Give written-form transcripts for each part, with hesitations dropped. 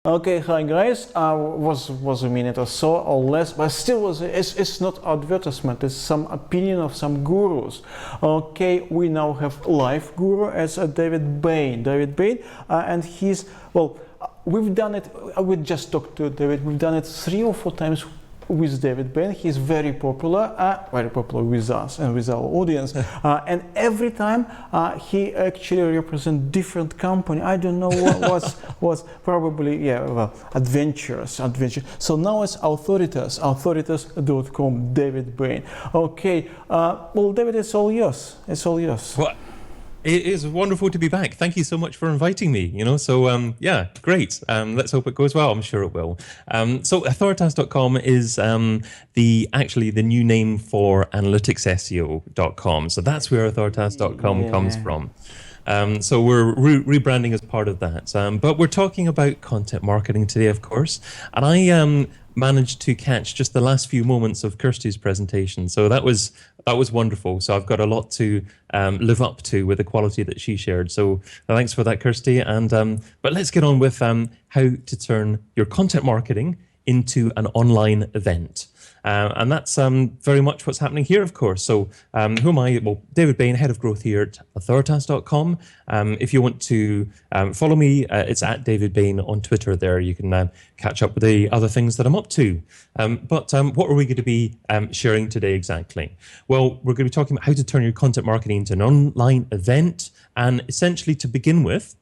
Okay, hi guys. Was a minute or so or less, but still it's not advertisement. It's some opinion of some gurus. Okay, we now have live guru as David Bain. And he's we've done it. I would just talk to David. We've done it 3 or 4 times with David Bain. He's very popular with us and with our audience. And every time he actually represents different company. I don't know what was probably adventure. So now it's Authoritas.com. David Bain. Okay. David, it's all yours. Well, it is wonderful to be back. Thank you so much for inviting me. Great. Let's hope it goes well. I'm sure it will. So Authoritas.com is the new name for analyticsseo.com. So that's where Authoritas.com comes from. So we're rebranding as part of that. But we're talking about content marketing today, of course. And I managed to catch just the last few moments of Kirsty's presentation. So that was wonderful. So I've got a lot to live up to with the quality that she shared. So thanks for that, Kirsty. And but let's get on with how to turn your content marketing into an online event. And that's very much what's happening here, of course. So who am I? Well, David Bain, Head of Growth here at Authoritas.com. If you want to follow me, it's at David Bain on Twitter there. You can catch up with the other things that I'm up to. But what are we going to be sharing today exactly? Well, we're going to be talking about how to turn your content marketing into an online event. And essentially, to begin with,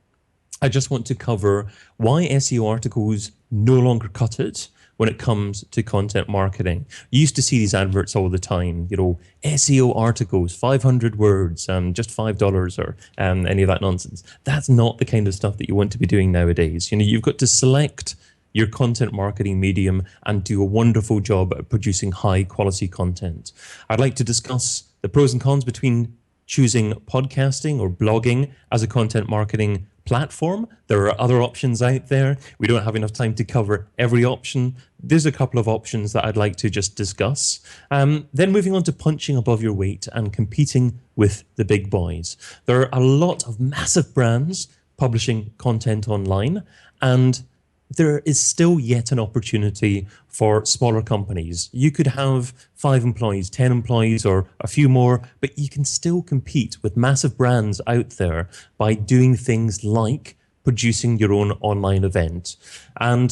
I just want to cover why SEO articles no longer cut it when it comes to content marketing. You used to see these adverts all the time, SEO articles, 500 words, just $5 or any of that nonsense. That's not the kind of stuff that you want to be doing nowadays. You've got to select your content marketing medium and do a wonderful job at producing high quality content. I'd like to discuss the pros and cons between choosing podcasting or blogging as a content marketing platform. There are other options out there. We don't have enough time to cover every option. There's a couple of options that I'd like to just discuss. Then moving on to punching above your weight and competing with the big boys. There are a lot of massive brands publishing content online, and there is still yet an opportunity for smaller companies. You could have 5 employees, 10 employees, or a few more, but you can still compete with massive brands out there by doing things like producing your own online event. And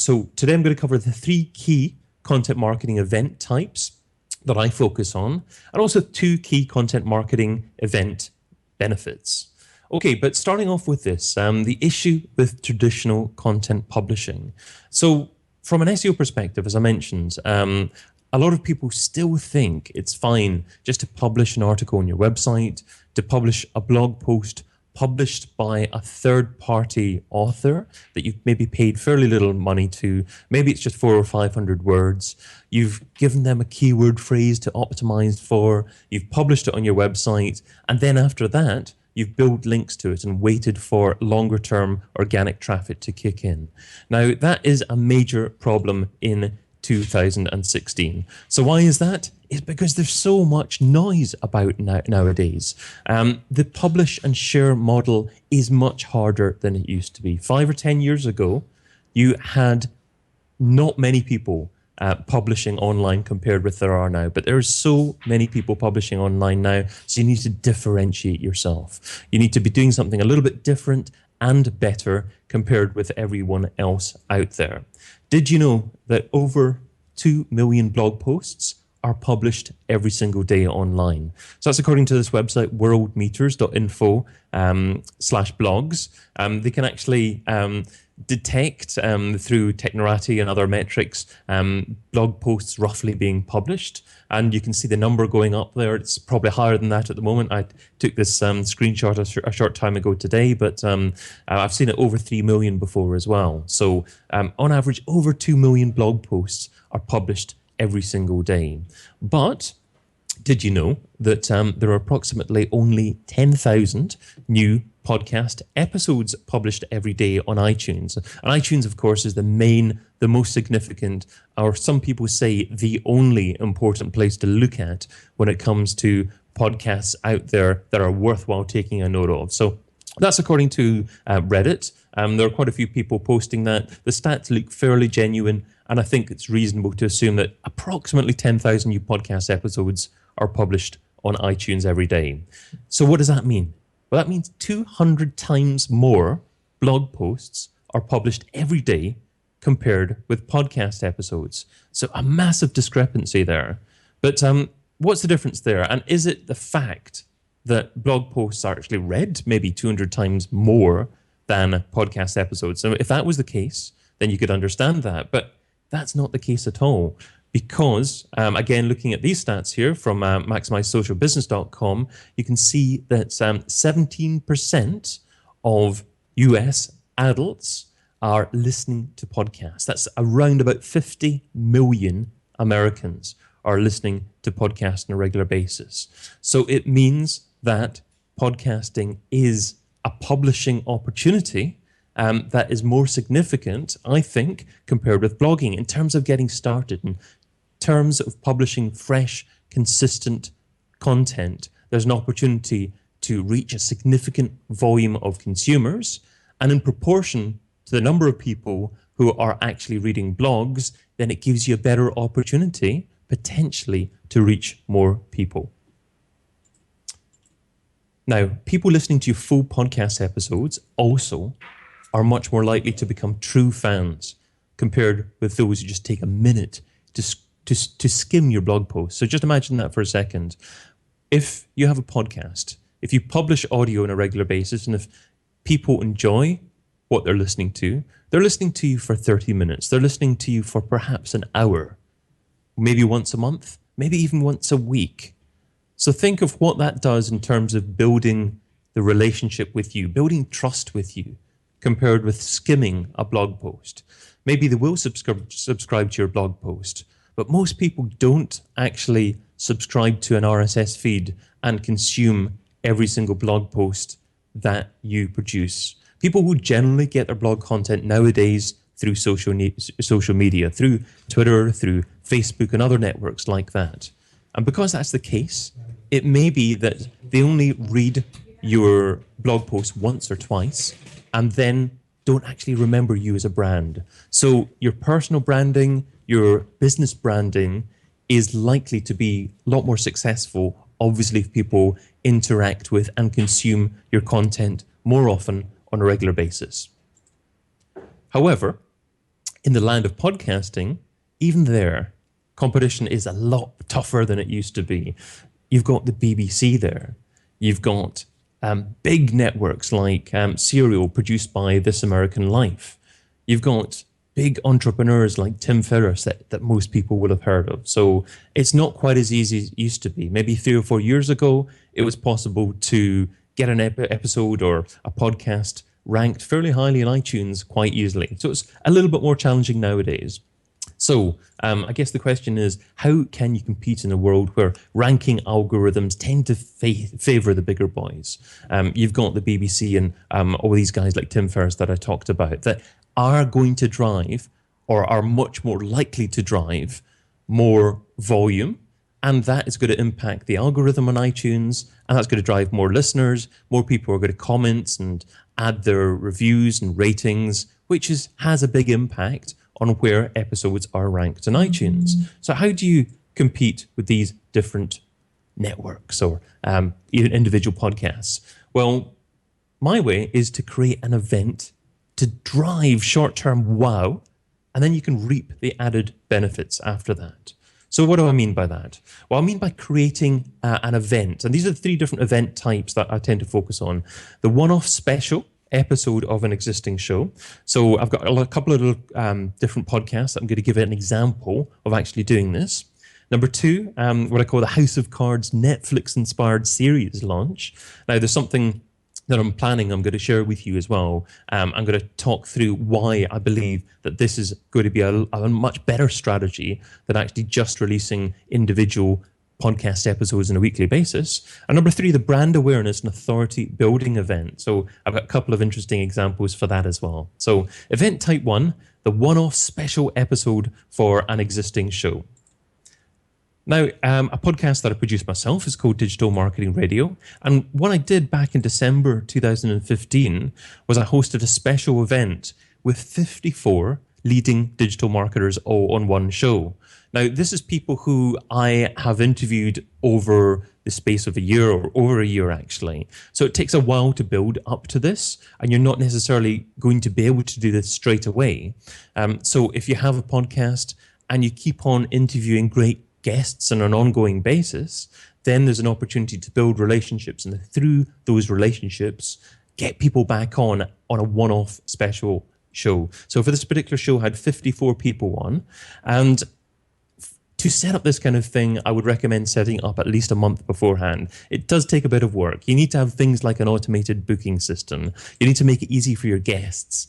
so today I'm going to cover the 3 key content marketing event types that I focus on, and also 2 key content marketing event benefits. Okay, but starting off with this, the issue with traditional content publishing. So from an SEO perspective, as I mentioned, a lot of people still think it's fine just to publish an article on your website, to publish a blog post published by a third-party author that you've maybe paid fairly little money to. Maybe it's just 400 or 500 words. You've given them a keyword phrase to optimize for. You've published it on your website. And then after that, you've built links to it and waited for longer-term organic traffic to kick in. Now, that is a major problem in 2016. So why is that? It's because there's so much noise about nowadays. The publish and share model is much harder than it used to be. 5 or 10 years ago, you had not many people publishing online compared with there are now, but there are so many people publishing online now, so you need to differentiate yourself. You need to be doing something a little bit different and better compared with everyone else out there. Did you know that over 2 million blog posts are published every single day online? So that's according to this website, worldmeters.info/blogs. They can actually detect through Technorati and other metrics blog posts roughly being published, and you can see the number going up there. It's probably higher than that at the moment. I took this screenshot a short time ago today, but I've seen it over 3 million before as well. So on average, over 2 million blog posts are published every single day. But did you know that there are approximately only 10,000 new podcast episodes published every day on iTunes? And iTunes, of course, is the most significant, or some people say the only important place to look at when it comes to podcasts out there that are worthwhile taking a note of. So That's according to Reddit. There are quite a few people posting that. The stats look fairly genuine, and I think it's reasonable to assume that approximately 10,000 new podcast episodes are published on iTunes every day. So what does that mean? Well, that means 200 times more blog posts are published every day compared with podcast episodes. So a massive discrepancy there. But what's the difference there? And is it the fact that blog posts are actually read maybe 200 times more than podcast episodes? So if that was the case, then you could understand that. But that's not the case at all. Because, again, looking at these stats here from MaximizeSocialBusiness.com, you can see that 17% of US adults are listening to podcasts. That's around about 50 million Americans are listening to podcasts on a regular basis. So it means that podcasting is a publishing opportunity that is more significant, I think, compared with blogging in terms of getting started, in terms of publishing fresh, consistent content. There's an opportunity to reach a significant volume of consumers, and in proportion to the number of people who are actually reading blogs, then it gives you a better opportunity potentially to reach more people. Now, people listening to your full podcast episodes also are much more likely to become true fans compared with those who just take a minute to skim your blog post. So just imagine that for a second. If you have a podcast, if you publish audio on a regular basis, and if people enjoy what they're listening to you for 30 minutes. They're listening to you for perhaps an hour, maybe once a month, maybe even once a week. So think of what that does in terms of building the relationship with you, building trust with you, compared with skimming a blog post. Maybe they will subscribe to your blog post, but most people don't actually subscribe to an RSS feed and consume every single blog post that you produce. People who generally get their blog content nowadays through social media, through Twitter, through Facebook and other networks like that. And because that's the case, it may be that they only read your blog post once or twice and then don't actually remember you as a brand. So your personal branding, your business branding is likely to be a lot more successful, obviously, if people interact with and consume your content more often on a regular basis. However, in the land of podcasting, even there, competition is a lot tougher than it used to be. You've got the BBC there. You've got big networks like Serial, produced by This American Life. You've got big entrepreneurs like Tim Ferriss that most people will have heard of. So it's not quite as easy as it used to be. Maybe 3 or 4 years ago, it was possible to get an episode or a podcast ranked fairly highly in iTunes quite easily. So it's a little bit more challenging nowadays. So I guess the question is, how can you compete in a world where ranking algorithms tend to favor the bigger boys? You've got the BBC and all these guys like Tim Ferriss that I talked about that are going to drive, or are much more likely to drive, more volume. And that is going to impact the algorithm on iTunes, and that's going to drive more listeners. More people are going to comment and add their reviews and ratings, which has a big impact on where episodes are ranked in iTunes. So how do you compete with these different networks or even individual podcasts? Well, my way is to create an event to drive short-term wow, and then you can reap the added benefits after that. So what do I mean by that? Well, I mean by creating an event. And these are the 3 different event types that I tend to focus on. The one-off special episode of an existing show. So I've got a couple of little different podcasts that I'm going to give an example of actually doing this. Number 2, what I call the House of Cards Netflix-inspired series launch. Now, there's something that I'm planning, I'm going to share with you as well. I'm going to talk through why I believe that this is going to be a much better strategy than actually just releasing individual podcast episodes on a weekly basis. And number 3, the brand awareness and authority building event. So I've got a couple of interesting examples for that as well. So event type 1, the one-off special episode for an existing show. Now, a podcast that I produced myself is called Digital Marketing Radio. And what I did back in December 2015 was I hosted a special event with 54 leading digital marketers all on one show. Now, this is people who I have interviewed over the space of a year, or over a year actually. So it takes a while to build up to this, and you're not necessarily going to be able to do this straight away. So if you have a podcast and you keep on interviewing great guests on an ongoing basis, then there's an opportunity to build relationships, and through those relationships, get people back on a one-off special show. So for this particular show, I had 54 people on, and to set up this kind of thing, I would recommend setting it up at least a month beforehand. It does take a bit of work. You need to have things like an automated booking system. You need to make it easy for your guests.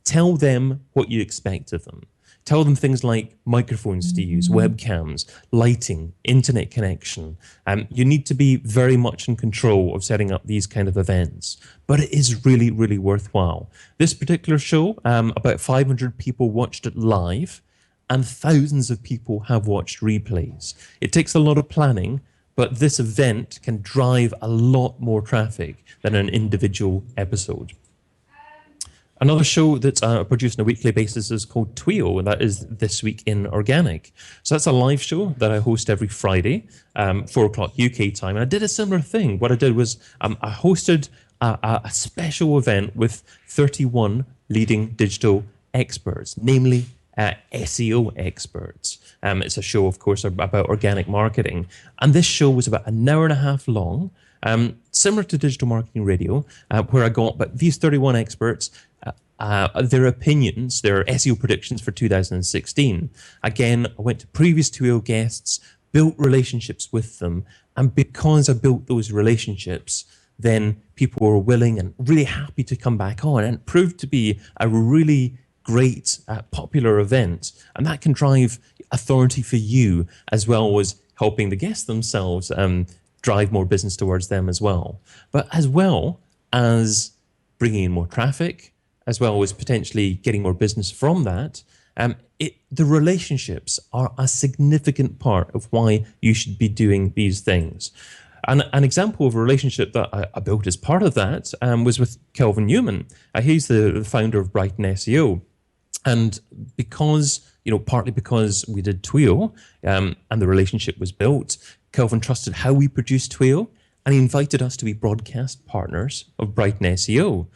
Tell them what you expect of them. Tell them things like microphones to use, webcams, lighting, internet connection. You need to be very much in control of setting up these kind of events. But it is really, really worthwhile. This particular show, about 500 people watched it live, and thousands of people have watched replays. It takes a lot of planning, but this event can drive a lot more traffic than an individual episode. Another show that's produced on a weekly basis is called Tweo, and that is This Week in Organic. So that's a live show that I host every Friday, 4 o'clock UK time. And I did a similar thing. What I did was I hosted a special event with 31 leading digital experts, namely SEO experts. It's a show, of course, about organic marketing. And this show was about an hour and a half long, similar to Digital Marketing Radio, where I got but these 31 experts, their opinions, their SEO predictions for 2016. Again, I went to previous Tweo guests, built relationships with them, and because I built those relationships, then people were willing and really happy to come back on, and it proved to be a really great, popular event, and that can drive authority for you as well as helping the guests themselves drive more business towards them as well. But as well as bringing in more traffic, as well as potentially getting more business from that, the relationships are a significant part of why you should be doing these things. And an example of a relationship that I built as part of that was with Kelvin Newman. He's the founder of Brighton SEO. And because, partly because we did Tweo and the relationship was built, Kelvin trusted how we produced Tweo, and he invited us to be broadcast partners of Brighton SEO.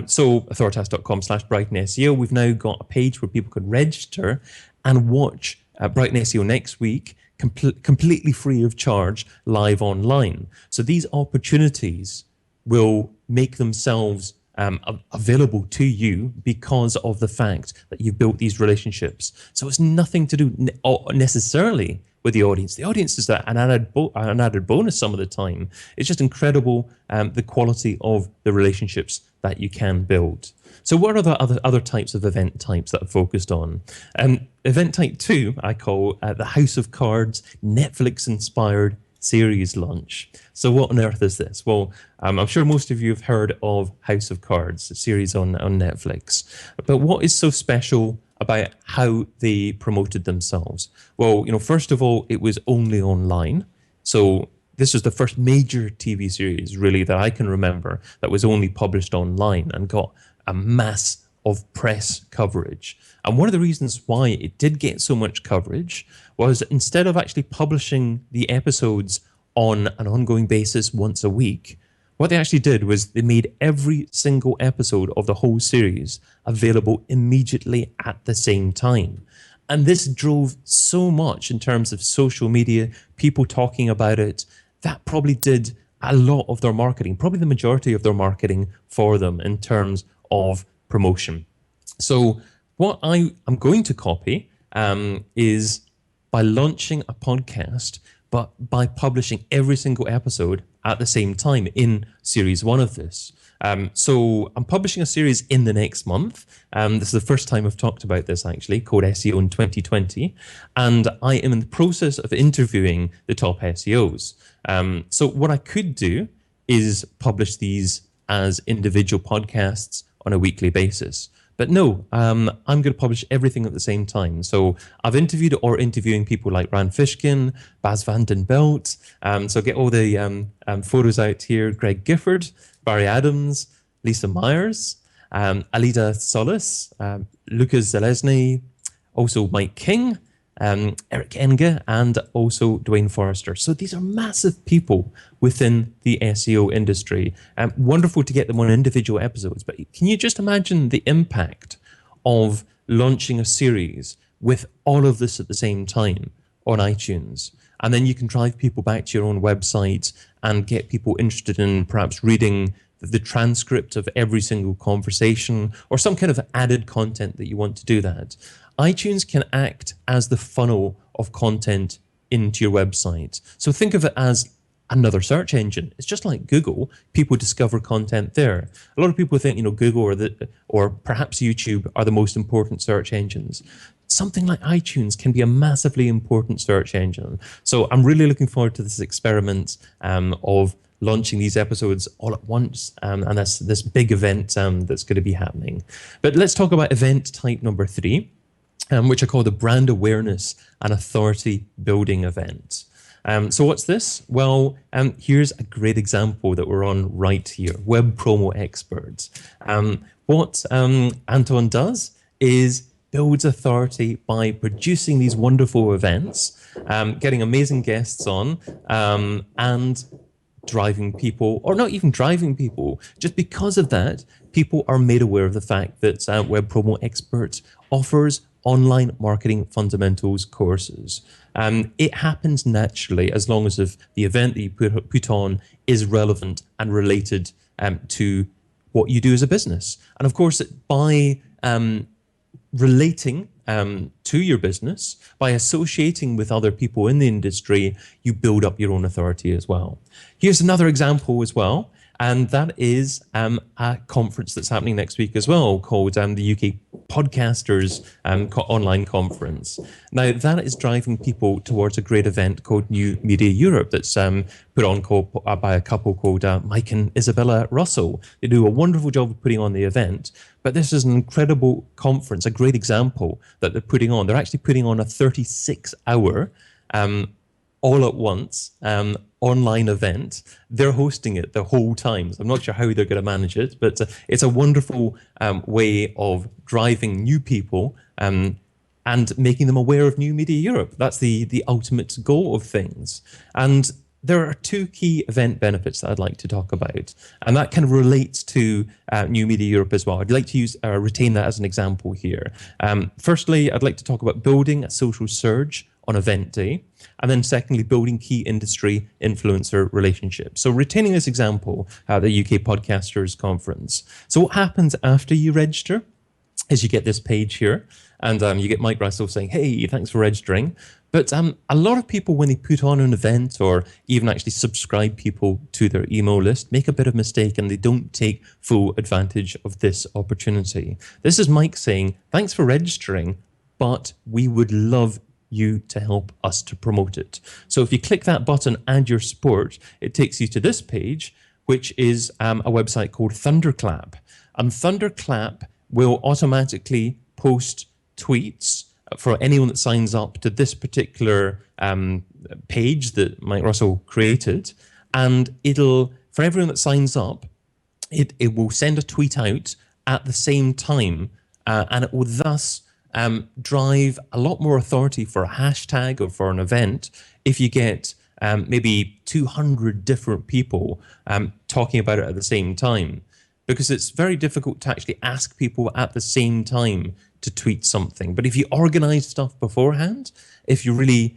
So authoritas.com/Brighton SEO, we've now got a page where people can register and watch Brighton SEO next week, completely free of charge, live online. So these opportunities will make themselves available to you because of the fact that you've built these relationships. So it's nothing to do necessarily with the audience. The audience is an added bonus some of the time. It's just incredible the quality of the relationships that you can build. So what are the other types of event types that I've focused on? Event type 2, I call the House of Cards Netflix-inspired series launch. So what on earth is this? Well, I'm sure most of you have heard of House of Cards, a series on Netflix. But what is so special about how they promoted themselves? Well, first of all, it was only online. So this was the first major TV series, really, that I can remember that was only published online and got a mass of press coverage. And one of the reasons why it did get so much coverage was instead of actually publishing the episodes on an ongoing basis once a week, what they actually did was they made every single episode of the whole series available immediately at the same time. And this drove so much in terms of social media, people talking about it, that probably did a lot of their marketing, probably the majority of their marketing for them in terms of promotion. So what I am going to copy is by launching a podcast, but by publishing every single episode at the same time in series 1 of this. So I'm publishing a series in the next month. This is the first time I've talked about this actually, called SEO in 2020. And I am in the process of interviewing the top SEOs. So what I could do is publish these as individual podcasts on a weekly basis. But no, I'm going to publish everything at the same time. So I've interviewed or interviewing people like Rand Fishkin, Bas van den Belt. So get all the photos out here. Greg Gifford, Barry Adams, Lisa Myers, Alida Solis, Lucas Zelezny, also Mike King, Eric Enge, and also Dwayne Forrester. So these are massive people within the SEO industry. Wonderful to get them on individual episodes, but can you just imagine the impact of launching a series with all of this at the same time on iTunes? And then you can drive people back to your own website and get people interested in perhaps reading the transcript of every single conversation or some kind of added content that you want to do that. iTunes can act as the funnel of content into your website. So think of it as another search engine. It's just like Google. People discover content there. A lot of people think, Google or perhaps YouTube are the most important search engines. Something like iTunes can be a massively important search engine. So I'm really looking forward to this experiment of launching these episodes all at once, and that's this big event that's going to be happening. But let's talk about event type number 3, which I call the brand awareness and authority building event. So what's this? Well, here's a great example that we're on right here, webpromo.expert. What Anton does is builds authority by producing these wonderful events, getting amazing guests on, and driving people, or not even driving people, just because of that, people are made aware of the fact that Web Promo Expert offers online marketing fundamentals courses. It happens naturally as long as if the event that you put on is relevant and related to what you do as a business. And of course, by relating to your business, by associating with other people in the industry, you build up your own authority as well. Here's another example as well, and that is a conference that's happening next week as well, called the UK Podcasters Online Conference. Now, that is driving people towards a great event called New Media Europe that's put on by a couple called Mike and Isabella Russell. They do a wonderful job of putting on the event, but this is an incredible conference, a great example that they're putting on. They're actually putting on a 36-hour all at once online event. They're hosting it the whole time. So I'm not sure how they're going to manage it, but it's a wonderful way of driving new people and making them aware of New Media Europe. That's the ultimate goal of things. And there are 2 key event benefits that I'd like to talk about, and that kind of relates to New Media Europe as well. I'd like to retain that as an example here. Firstly, I'd like to talk about building a social surge on event day, and then secondly, building key industry influencer relationships. So retaining this example, the UK Podcasters Conference. So what happens after you register is you get this page here, and you get Mike Russell saying, hey, thanks for registering. But a lot of people, when they put on an event or even actually subscribe people to their email list, make a bit of mistake and they don't take full advantage of this opportunity. This is Mike saying, thanks for registering, but we would love you to help us to promote it. So if you click that button, add your support, it takes you to this page, which is a website called Thunderclap. And Thunderclap will automatically post tweets for anyone that signs up to this particular page that Mike Russell created. And for everyone that signs up, it will send a tweet out at the same time, and it will thus drive a lot more authority for a hashtag or for an event if you get maybe 200 different people talking about it at the same time. Because it's very difficult to actually ask people at the same time to tweet something. But if you organize stuff beforehand, if you really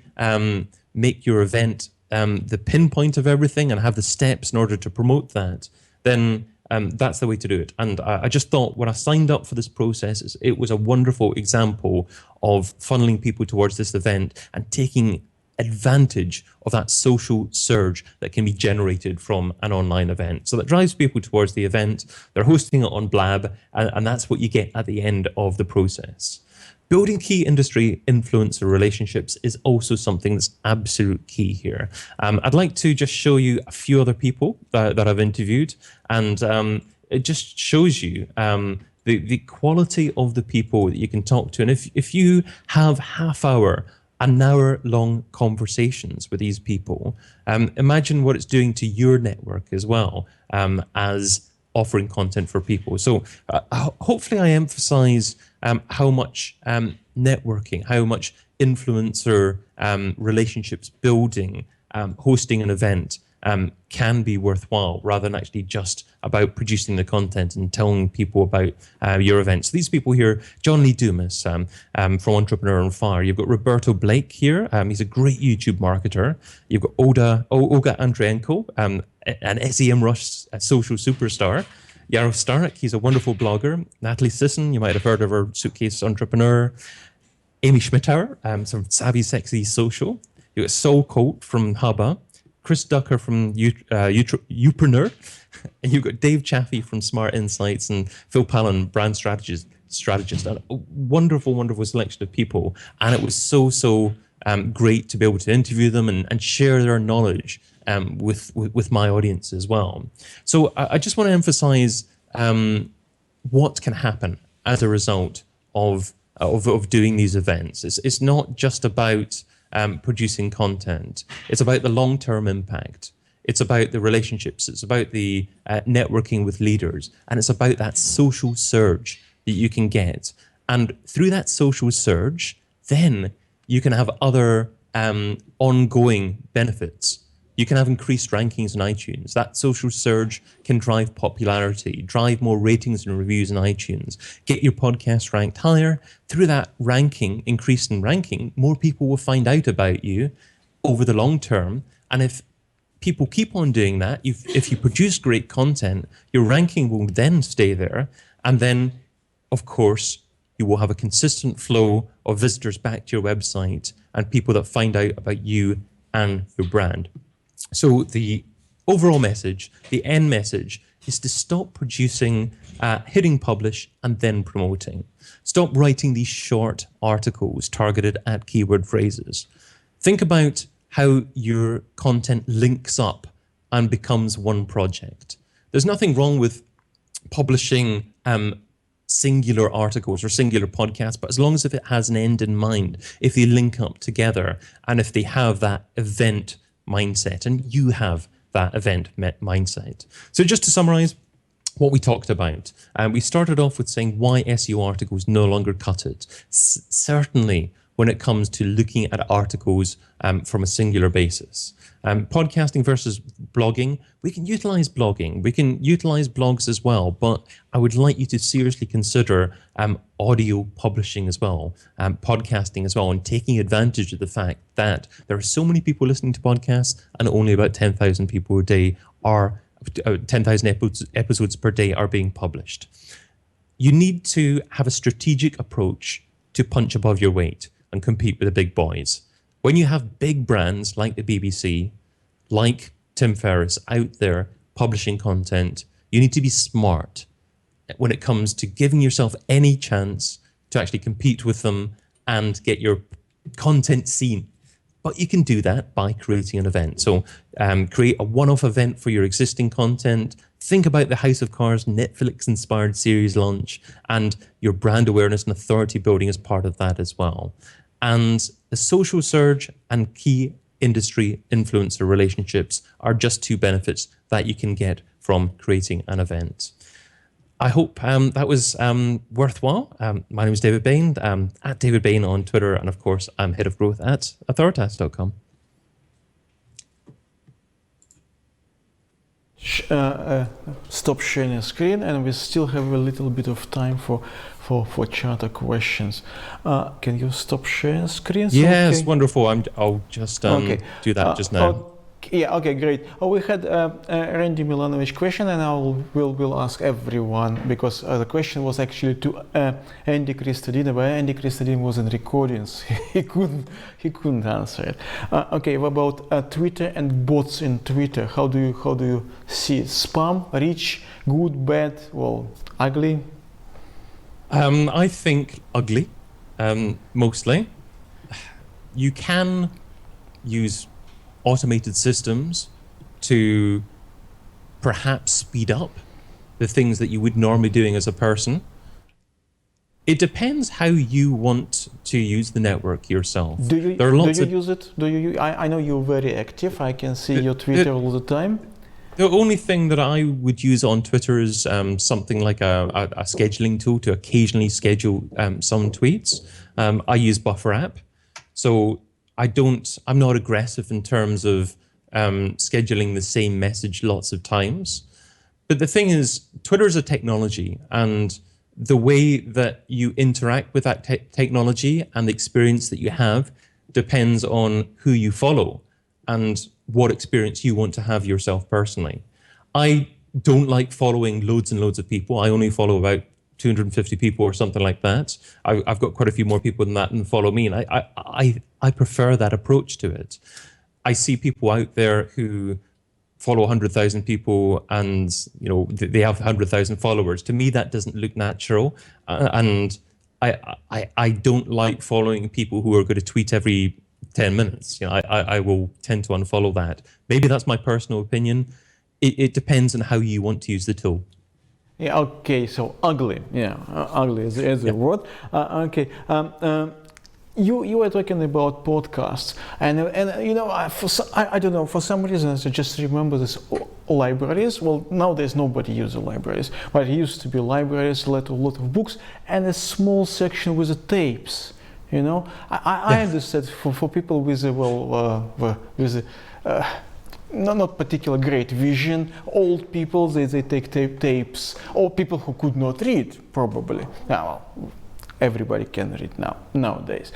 make your event the pinpoint of everything and have the steps in order to promote that, then that's the way to do it. And I just thought when I signed up for this process, it was a wonderful example of funneling people towards this event and taking advantage of that social surge that can be generated from an online event. So that drives people towards the event. They're hosting it on Blab, and that's what you get at the end of the process. Building key industry influencer relationships is also something that's absolute key here. I'd like to just show you a few other people that I've interviewed, and it just shows you the quality of the people that you can talk to. And if you have an hour long conversations with these people, imagine what it's doing to your network as well, as offering content for people. So hopefully I emphasize how much networking, how much influencer relationships building, hosting an event can be worthwhile, rather than actually just about producing the content and telling people about your events. These people here, John Lee Dumas from Entrepreneur on Fire. You've got Roberto Blake here. He's a great YouTube marketer. You've got Olga Andrienko, an SEM Rush social superstar. Yaro Stark, he's a wonderful blogger. Natalie Sisson, you might have heard of her, Suitcase Entrepreneur. Amy Schmittauer, from Savvy Sexy Social. You've got Sol Colt from Hubba. Chris Ducker from Upreneur, and you've got Dave Chaffee from Smart Insights, and Phil Pallen, brand strategist. A wonderful, wonderful selection of people, and it was so great to be able to interview them and share their knowledge with my audience as well. So I just want to emphasize what can happen as a result of doing these events. It's not just about producing content. It's about the long-term impact. It's about the relationships. It's about the networking with leaders. And it's about that social surge that you can get. And through that social surge, then you can have other ongoing benefits. You can have increased rankings in iTunes. That social surge can drive popularity, drive more ratings and reviews in iTunes, get your podcast ranked higher. Through that ranking, increase in ranking, more people will find out about you over the long term. And if people keep on doing that, if you produce great content, your ranking will then stay there. And then, of course, you will have a consistent flow of visitors back to your website and people that find out about you and your brand. So the overall message, the end message, is to stop producing, hitting publish, and then promoting. Stop writing these short articles targeted at keyword phrases. Think about how your content links up and becomes one project. There's nothing wrong with publishing singular articles or singular podcasts, but as long as if it has an end in mind, if they link up together, and if they have that event mindset, and you have that event mindset. So just to summarize what we talked about, we started off with saying why SEO articles no longer cut it. Certainly when it comes to looking at articles from a singular basis. Podcasting versus blogging, we can utilize blogging, we can utilize blogs as well, but I would like you to seriously consider audio publishing as well, podcasting as well, and taking advantage of the fact that there are so many people listening to podcasts and only about 10,000 people a day are 10,000 episodes per day are being published. You need to have a strategic approach to punch above your weight and compete with the big boys. When you have big brands like the BBC, like Tim Ferriss out there publishing content, you need to be smart when it comes to giving yourself any chance to actually compete with them and get your content seen. But you can do that by creating an event. So create a one-off event for your existing content. Think about the House of Cards Netflix-inspired series launch and your brand awareness and authority building as part of that as well. And the social surge and key industry influencer relationships are just two benefits that you can get from creating an event. I hope that was worthwhile. My name is David Bain, at David Bain on Twitter, and of course, I'm head of growth at Authoritas.com. Stop sharing screen, and we still have a little bit of time for chat or questions. Can you stop sharing screen? Yes, okay. Wonderful. I'll just do that just now. Yeah, okay, great. We had a Randy Milanovic question, and we'll ask everyone, because the question was actually to Andy Christodina, but Andy Christodina was in recordings. he couldn't answer it. Okay, what about Twitter and bots in Twitter? How do you see it? Spam, rich, good, bad, well, ugly? I think ugly, mostly. You can use automated systems to perhaps speed up the things that you would normally doing as a person. It depends how you want to use the network yourself. Do you There are lots do you of use it? I know you're very active. I can see your the, Twitter all the time. the only thing that I would use on Twitter is something like a scheduling tool to occasionally schedule some tweets. I use Buffer app, so I'm not aggressive in terms of scheduling the same message lots of times. But the thing is, Twitter is a technology, and the way that you interact with that technology and the experience that you have depends on who you follow and what experience you want to have yourself personally. I don't like following loads and loads of people. I only follow about 250 people or something like that. I've got quite a few more people than that and follow me, and I prefer that approach to it. I see people out there who follow 100,000 people and they have 100,000 followers. To me, that doesn't look natural, and I don't like following people who are going to tweet every 10 minutes. I will tend to unfollow that. Maybe that's my personal opinion. It depends on how you want to use the tool. Yeah. Okay. So ugly. Yeah. Ugly is a word. Okay. You were talking about podcasts, and I don't know, for some reason I just remember this libraries. Well, nowadays nobody uses libraries, but it used to be libraries, a lot of books, and a small section with the tapes. I understand for people with not particular great vision, old people, they take tapes, or people who could not read probably. Everybody can read nowadays.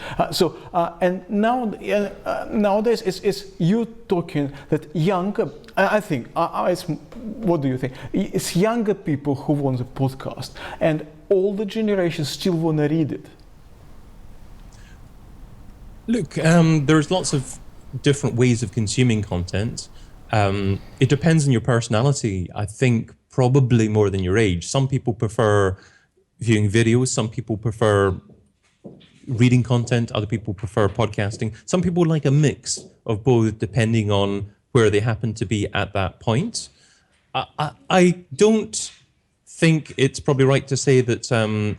And nowadays it's you talking that younger. I think what do you think? It's younger people who want the podcast, and older generations still want to read it. Look, there's lots of different ways of consuming content. It depends on your personality. I think probably more than your age. Some people prefer viewing videos, some people prefer reading content, other people prefer podcasting. Some people like a mix of both depending on where they happen to be at that point. I don't think it's probably right to say that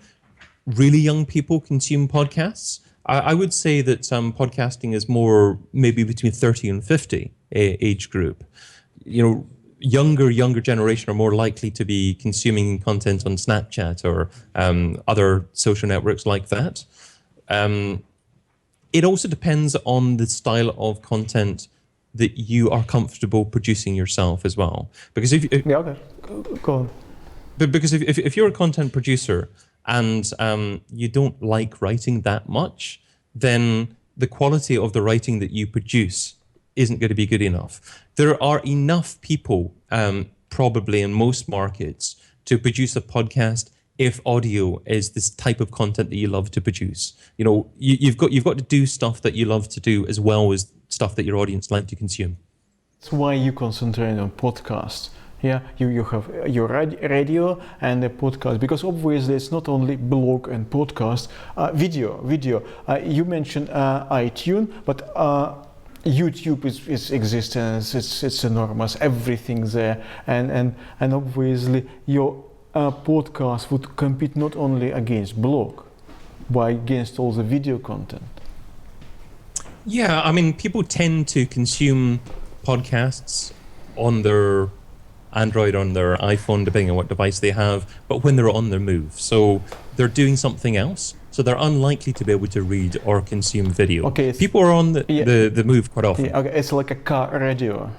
really young people consume podcasts. I would say that podcasting is more maybe between 30 and 50 age group. Younger generation are more likely to be consuming content on Snapchat or other social networks like that. It also depends on the style of content that you are comfortable producing yourself as well. Because Go on. Because if you're a content producer and you don't like writing that much, then the quality of the writing that you produce isn't going to be good enough. There are enough people, probably in most markets, to produce a podcast if audio is this type of content that you love to produce. You've got to do stuff that you love to do as well as stuff that your audience like to consume. That's why you concentrate on podcasts. Yeah, you have your radio and a podcast, because obviously it's not only blog and podcast, video. You mentioned iTunes, but YouTube is existence. It's enormous. Everything there, and obviously your podcast would compete not only against blog, but against all the video content. Yeah, I mean, people tend to consume podcasts on their Android, on their iPhone, depending on what device they have, but when they're on the move. So they're doing something else. So they're unlikely to be able to read or consume video. Okay, people are on the move quite often. Yeah, okay, it's like a car radio.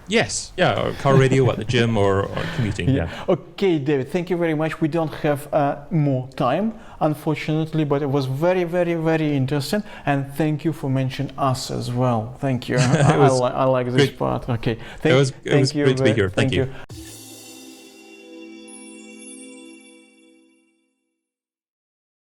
Yes, yeah, or car radio at the gym or commuting. Yeah. Okay, David, thank you very much. We don't have more time, unfortunately, but it was very, very, very interesting. And thank you for mentioning us as well. Thank you. I like this part. Okay. It was great to be here. Thank you.